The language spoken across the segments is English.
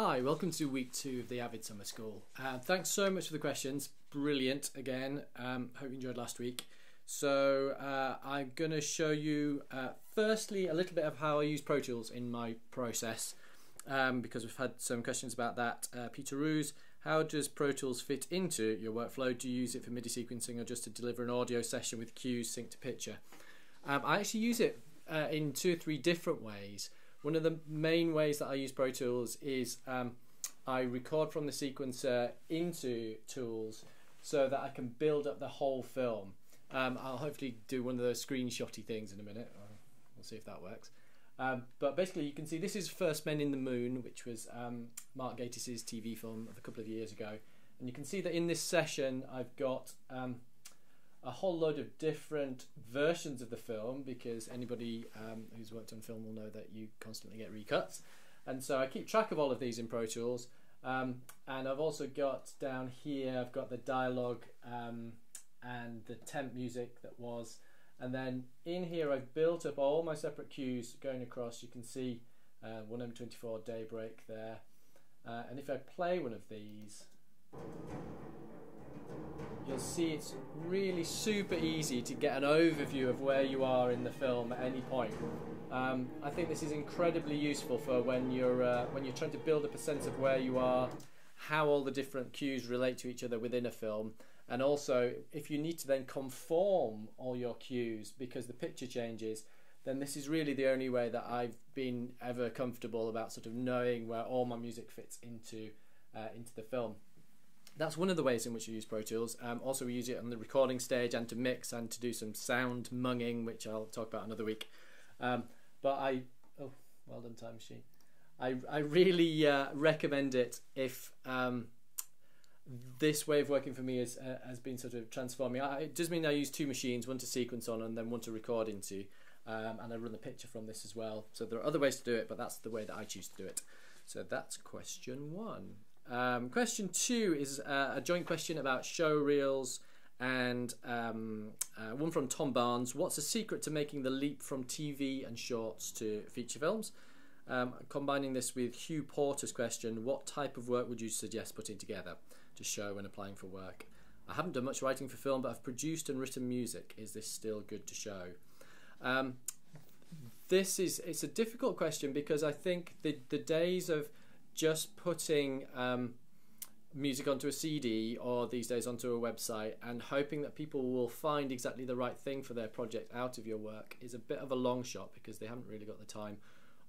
Hi, welcome to week 2 of the Avid Summer School. Thanks so much for the questions. Brilliant again. Hope you enjoyed last week. So I'm going to show you firstly a little bit of how I use Pro Tools in my process because we've had some questions about that. Peter Roos, how does Pro Tools fit into your workflow? Do you use it for MIDI sequencing or just to deliver an audio session with cues synced to picture? I actually use it in 2 or 3 different ways. One of the main ways that I use Pro Tools is I record from the sequencer into Tools so that I can build up the whole film. I'll hopefully do one of those screenshotty things in a minute. We'll see if that works. But basically you can see this is First Men in the Moon, which was Mark Gatiss' TV film of a couple of years ago. And you can see that in this session I've got a whole load of different versions of the film, because anybody who's worked on film will know that you constantly get recuts, and so I keep track of all of these in Pro Tools. And I've also got down here, I've got the dialogue and the temp music that was, and then in here I've built up all my separate cues going across. You can see 1M24 Daybreak there, and if I play one of these, you'll see it's really super easy to get an overview of where you are in the film at any point. I think this is incredibly useful for when you're trying to build up a sense of where you are, how all the different cues relate to each other within a film, and also if you need to then conform all your cues because the picture changes, then this is really the only way that I've been ever comfortable about sort of knowing where all my music fits into the film. That's one of the ways in which we use Pro Tools. Also we use it on the recording stage and to mix and to do some sound munging, which I'll talk about another week. Well done Time Machine. I really recommend it if this way of working for me has been sort of transforming. It does mean I use 2 machines, one to sequence on and then one to record into, and I run the picture from this as well. So there are other ways to do it, but that's the way that I choose to do it. So that's question 1. Question 2 is a joint question about show reels, and one from Tom Barnes. What's the secret to making the leap from TV and shorts to feature films? Combining this with Hugh Porter's question, what type of work would you suggest putting together to show when applying for work? I haven't done much writing for film, but I've produced and written music. Is this still good to show? It's a difficult question because I think the days of just putting music onto a CD or these days onto a website and hoping that people will find exactly the right thing for their project out of your work is a bit of a long shot, because they haven't really got the time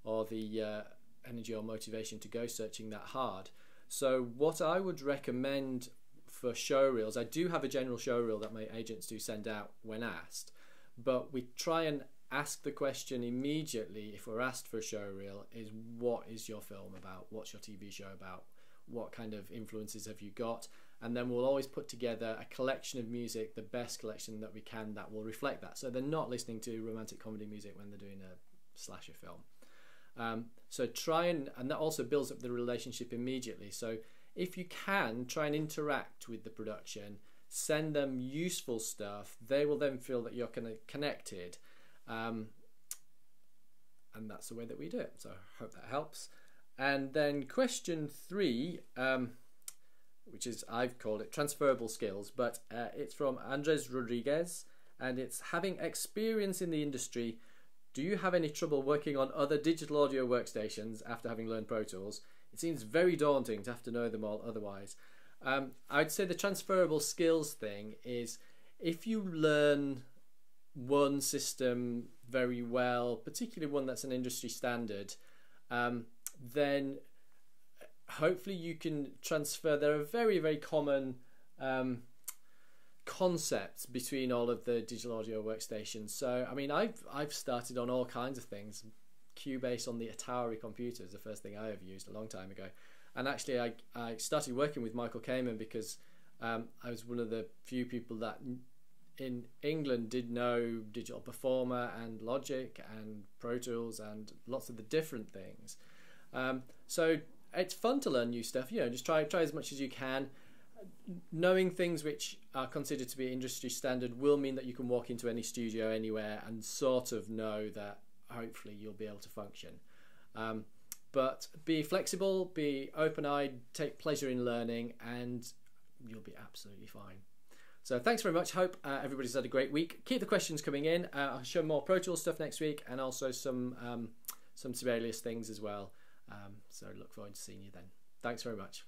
or the energy or motivation to go searching that hard. So what I would recommend for show reels, I do have a general show reel that my agents do send out when asked, but we try and ask the question immediately if we're asked for a show reel, is what is your film about? What's your TV show about? What kind of influences have you got? And then we'll always put together a collection of music, the best collection that we can, that will reflect that. So they're not listening to romantic comedy music when they're doing a slasher film. So try and that also builds up the relationship immediately. So if you can, try and interact with the production, send them useful stuff. They will then feel that you're kind of connected. And that's the way that we do it. So I hope that helps. And then question 3, which is, I've called it transferable skills, but it's from Andres Rodriguez, and it's having experience in the industry. Do you have any trouble working on other digital audio workstations after having learned Pro Tools? It seems very daunting to have to know them all otherwise. I'd say the transferable skills thing is, if you learn one system very well, particularly one that's an industry standard, then hopefully you can transfer. There are very, very common concepts between all of the digital audio workstations. So I mean, I've started on all kinds of things. Cubase on the Atari computer is the first thing I ever used a long time ago, and actually I started working with Michael Kamen because I was one of the few people that in England did know Digital Performer and Logic and Pro Tools and lots of the different things. So it's fun to learn new stuff. Just try as much as you can. Knowing things which are considered to be industry standard will mean that you can walk into any studio anywhere and sort of know that hopefully you'll be able to function. But be flexible, be open-eyed, take pleasure in learning, and you'll be absolutely fine. So thanks very much. Hope everybody's had a great week. Keep the questions coming in. I'll show more Pro Tools stuff next week, and also some Sibelius things as well. So look forward to seeing you then. Thanks very much.